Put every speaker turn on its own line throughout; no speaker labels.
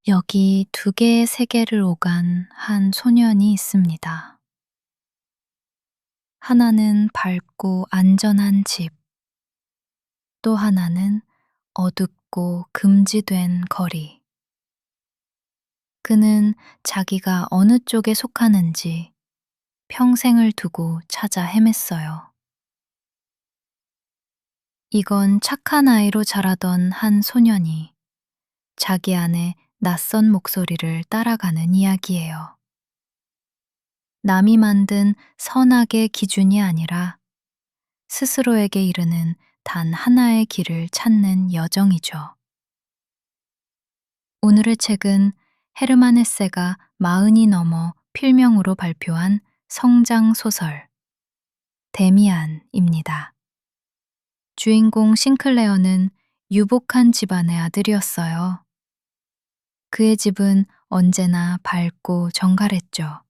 여기 두 개의 세계를 오간 한 소년이 있습니다. 하나는 밝고 안전한 집, 또 하나는 어둡고 금지된 거리. 그는 자기가 어느 쪽에 속하는지 평생을 두고 찾아 헤맸어요. 이건 착한 아이로 자라던 한 소년이 자기 안에 낯선 목소리를 따라가는 이야기예요. 남이 만든 선악의 기준이 아니라 스스로에게 이르는 단 하나의 길을 찾는 여정이죠. 오늘의 책은 헤르만 헤세가 40이 넘어 필명으로 발표한 성장 소설 데미안입니다. 주인공 싱클레어는 유복한 집안의 아들이었어요. 그의 집은 언제나 밝고 정갈했죠.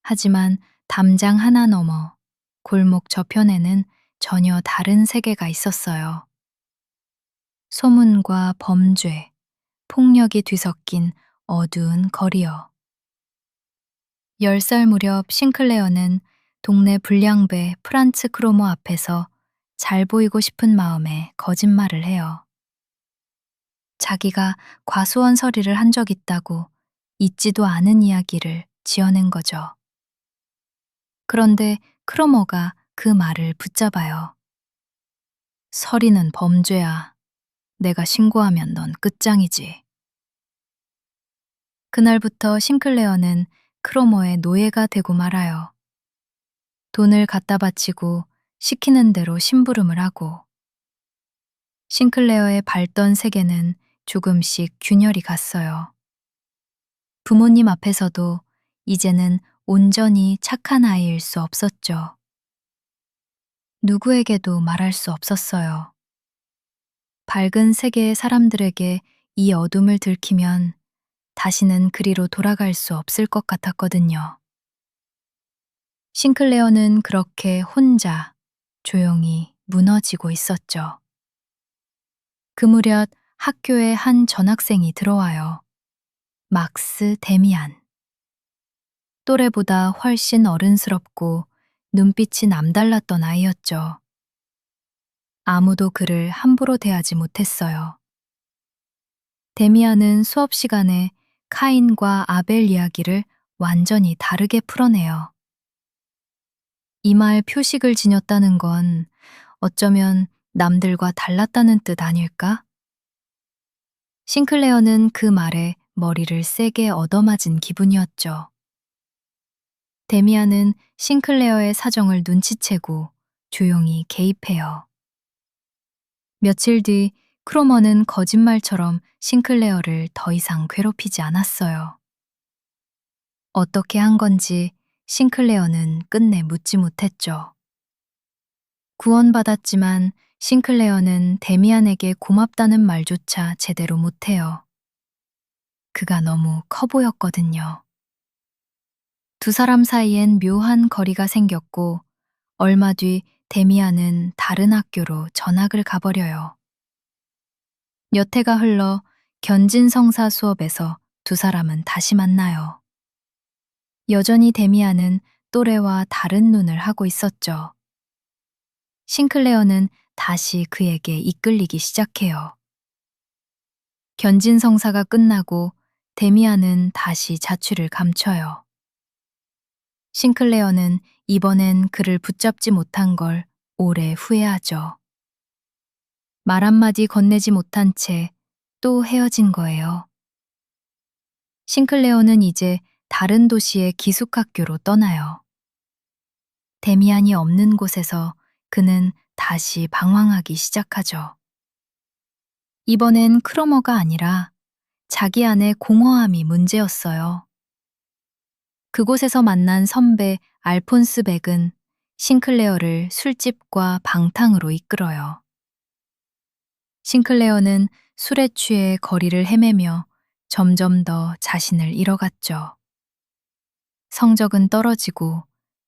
하지만 담장 하나 넘어 골목 저편에는 전혀 다른 세계가 있었어요. 소문과 범죄, 폭력이 뒤섞인 어두운 거리요. 10살 무렵 싱클레어는 동네 불량배 프란츠 크로모 앞에서 잘 보이고 싶은 마음에 거짓말을 해요. 자기가 과수원 서리를 한 적 있다고 있지도 않은 이야기를 지어낸 거죠. 그런데 크로모가 그 말을 붙잡아요. 서리는 범죄야. 내가 신고하면 넌 끝장이지. 그날부터 싱클레어는 크로모의 노예가 되고 말아요. 돈을 갖다 바치고 시키는 대로 심부름을 하고 싱클레어의 밝던 세계는 조금씩 균열이 갔어요. 부모님 앞에서도 이제는 온전히 착한 아이일 수 없었죠. 누구에게도 말할 수 없었어요. 밝은 세계의 사람들에게 이 어둠을 들키면 다시는 그리로 돌아갈 수 없을 것 같았거든요. 싱클레어는 그렇게 혼자 조용히 무너지고 있었죠. 그 무렵 학교에 한 전학생이 들어와요. 막스 데미안. 또래보다 훨씬 어른스럽고 눈빛이 남달랐던 아이였죠. 아무도 그를 함부로 대하지 못했어요. 데미안은 수업 시간에 카인과 아벨 이야기를 완전히 다르게 풀어내요. 이마에 표식을 지녔다는 건 어쩌면 남들과 달랐다는 뜻 아닐까? 싱클레어는 그 말에 머리를 세게 얻어맞은 기분이었죠. 데미안은 싱클레어의 사정을 눈치채고 조용히 개입해요. 며칠 뒤 크로머는 거짓말처럼 싱클레어를 더 이상 괴롭히지 않았어요. 어떻게 한 건지 싱클레어는 끝내 묻지 못했죠. 구원받았지만 싱클레어는 데미안에게 고맙다는 말조차 제대로 못해요. 그가 너무 커 보였거든요. 두 사람 사이엔 묘한 거리가 생겼고 얼마 뒤 데미안은 다른 학교로 전학을 가버려요. 몇 해가 흘러 견진성사 수업에서 두 사람은 다시 만나요. 여전히 데미안은 또래와 다른 눈을 하고 있었죠. 싱클레어는 다시 그에게 이끌리기 시작해요. 견진성사가 끝나고 데미안은 다시 자취를 감춰요. 싱클레어는 이번엔 그를 붙잡지 못한 걸 오래 후회하죠. 말 한마디 건네지 못한 채 또 헤어진 거예요. 싱클레어는 이제 다른 도시의 기숙학교로 떠나요. 데미안이 없는 곳에서 그는 다시 방황하기 시작하죠. 이번엔 크로머가 아니라 자기 안의 공허함이 문제였어요. 그곳에서 만난 선배 알폰스 백은 싱클레어를 술집과 방탕으로 이끌어요. 싱클레어는 술에 취해 거리를 헤매며 점점 더 자신을 잃어갔죠. 성적은 떨어지고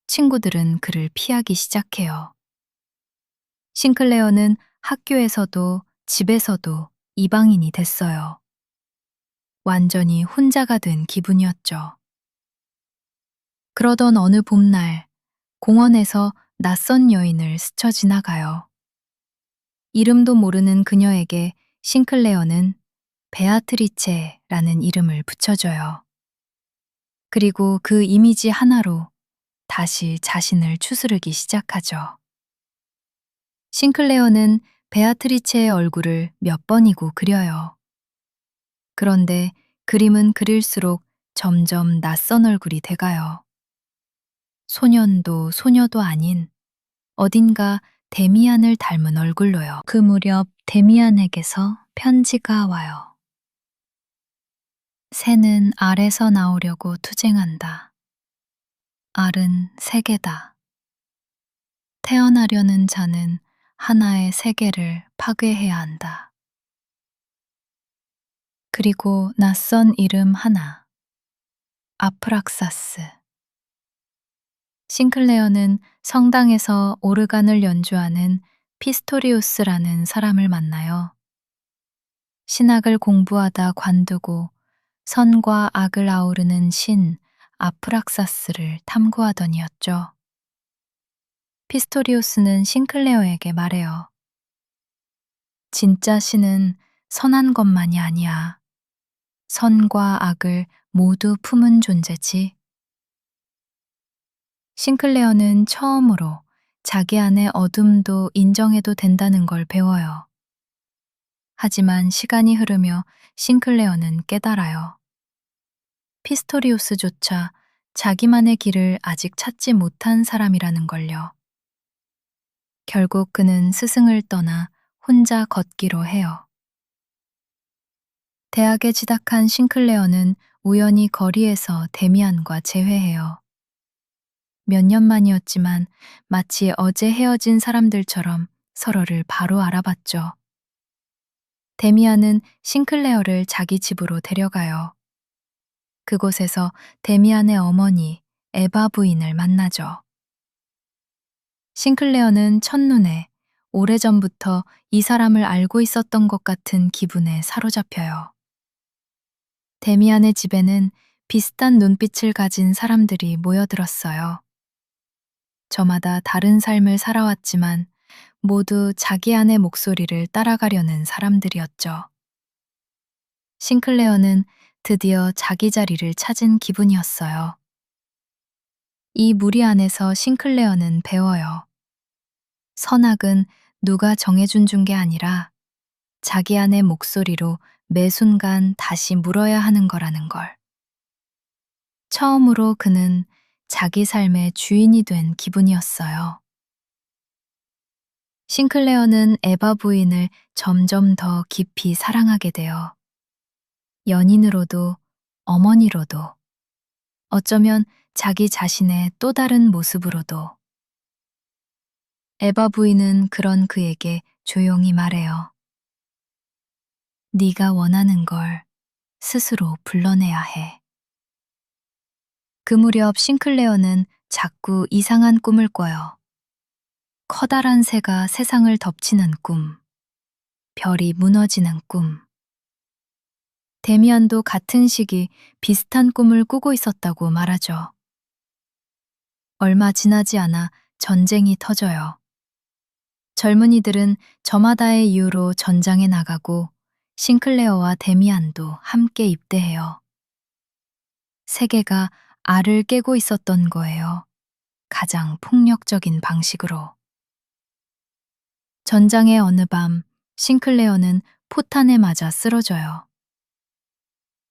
친구들은 그를 피하기 시작해요. 싱클레어는 학교에서도 집에서도 이방인이 됐어요. 완전히 혼자가 된 기분이었죠. 그러던 어느 봄날, 공원에서 낯선 여인을 스쳐 지나가요. 이름도 모르는 그녀에게 싱클레어는 베아트리체라는 이름을 붙여줘요. 그리고 그 이미지 하나로 다시 자신을 추스르기 시작하죠. 싱클레어는 베아트리체의 얼굴을 몇 번이고 그려요. 그런데 그림은 그릴수록 점점 낯선 얼굴이 돼가요. 소년도 소녀도 아닌 어딘가 데미안을 닮은 얼굴로요. 그 무렵 데미안에게서 편지가 와요. 새는 알에서 나오려고 투쟁한다. 알은 세계다. 태어나려는 자는 하나의 세계를 파괴해야 한다. 그리고 낯선 이름 하나. 아프락사스. 싱클레어는 성당에서 오르간을 연주하는 피스토리우스라는 사람을 만나요. 신학을 공부하다 관두고 선과 악을 아우르는 신 아프락사스를 탐구하더니였죠. 피스토리우스는 싱클레어에게 말해요. 진짜 신은 선한 것만이 아니야. 선과 악을 모두 품은 존재지. 싱클레어는 처음으로 자기 안의 어둠도 인정해도 된다는 걸 배워요. 하지만 시간이 흐르며 싱클레어는 깨달아요. 피스토리우스조차 자기만의 길을 아직 찾지 못한 사람이라는 걸요. 결국 그는 스승을 떠나 혼자 걷기로 해요. 대학에 진학한 싱클레어는 우연히 거리에서 데미안과 재회해요. 몇 년 만이었지만 마치 어제 헤어진 사람들처럼 서로를 바로 알아봤죠. 데미안은 싱클레어를 자기 집으로 데려가요. 그곳에서 데미안의 어머니 에바 부인을 만나죠. 싱클레어는 첫눈에 오래전부터 이 사람을 알고 있었던 것 같은 기분에 사로잡혀요. 데미안의 집에는 비슷한 눈빛을 가진 사람들이 모여들었어요. 저마다 다른 삶을 살아왔지만 모두 자기 안의 목소리를 따라가려는 사람들이었죠. 싱클레어는 드디어 자기 자리를 찾은 기분이었어요. 이 무리 안에서 싱클레어는 배워요. 선악은 누가 정해준 게 아니라 자기 안의 목소리로 매 순간 다시 물어야 하는 거라는 걸. 처음으로 그는 자기 삶의 주인이 된 기분이었어요. 싱클레어는 에바 부인을 점점 더 깊이 사랑하게 돼요. 연인으로도 어머니로도 어쩌면 자기 자신의 또 다른 모습으로도. 에바 부인은 그런 그에게 조용히 말해요. 네가 원하는 걸 스스로 불러내야 해. 그 무렵 싱클레어는 자꾸 이상한 꿈을 꿔요. 커다란 새가 세상을 덮치는 꿈, 별이 무너지는 꿈. 데미안도 같은 시기 비슷한 꿈을 꾸고 있었다고 말하죠. 얼마 지나지 않아 전쟁이 터져요. 젊은이들은 저마다의 이유로 전장에 나가고 싱클레어와 데미안도 함께 입대해요. 세계가 알을 깨고 있었던 거예요. 가장 폭력적인 방식으로. 전장의 어느 밤 싱클레어는 포탄에 맞아 쓰러져요.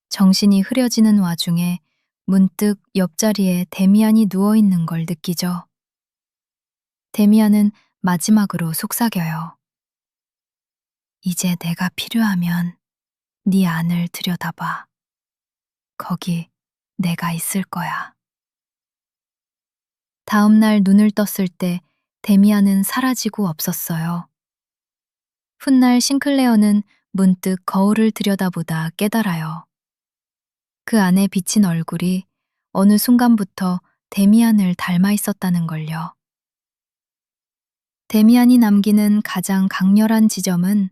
정신이 흐려지는 와중에 문득 옆자리에 데미안이 누워있는 걸 느끼죠. 데미안은 마지막으로 속삭여요. 이제 내가 필요하면 네 안을 들여다봐. 거기 내가 있을 거야. 다음 날 눈을 떴을 때 데미안은 사라지고 없었어요. 훗날 싱클레어는 문득 거울을 들여다보다 깨달아요. 그 안에 비친 얼굴이 어느 순간부터 데미안을 닮아 있었다는 걸요. 데미안이 남기는 가장 강렬한 지점은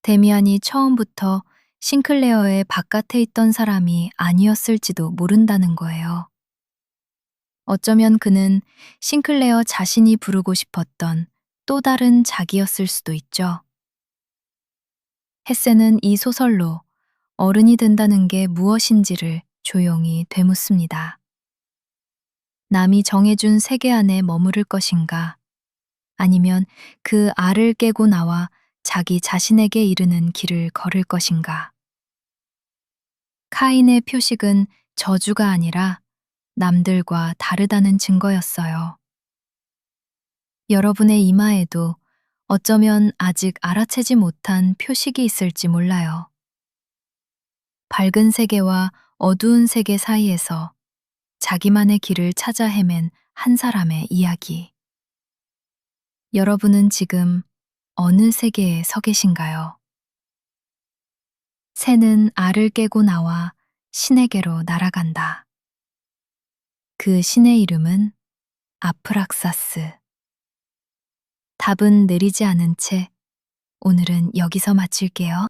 데미안이 처음부터 싱클레어의 바깥에 있던 사람이 아니었을지도 모른다는 거예요. 어쩌면 그는 싱클레어 자신이 부르고 싶었던 또 다른 자기였을 수도 있죠. 헤세는 이 소설로 어른이 된다는 게 무엇인지를 조용히 되묻습니다. 남이 정해준 세계 안에 머무를 것인가, 아니면 그 알을 깨고 나와 자기 자신에게 이르는 길을 걸을 것인가. 카인의 표식은 저주가 아니라 남들과 다르다는 증거였어요. 여러분의 이마에도 어쩌면 아직 알아채지 못한 표식이 있을지 몰라요. 밝은 세계와 어두운 세계 사이에서 자기만의 길을 찾아 헤맨 한 사람의 이야기. 여러분은 지금 어느 세계에 서 계신가요? 새는 알을 깨고 나와 신에게로 날아간다. 그 신의 이름은 아프락사스. 답은 내리지 않은 채 오늘은 여기서 마칠게요.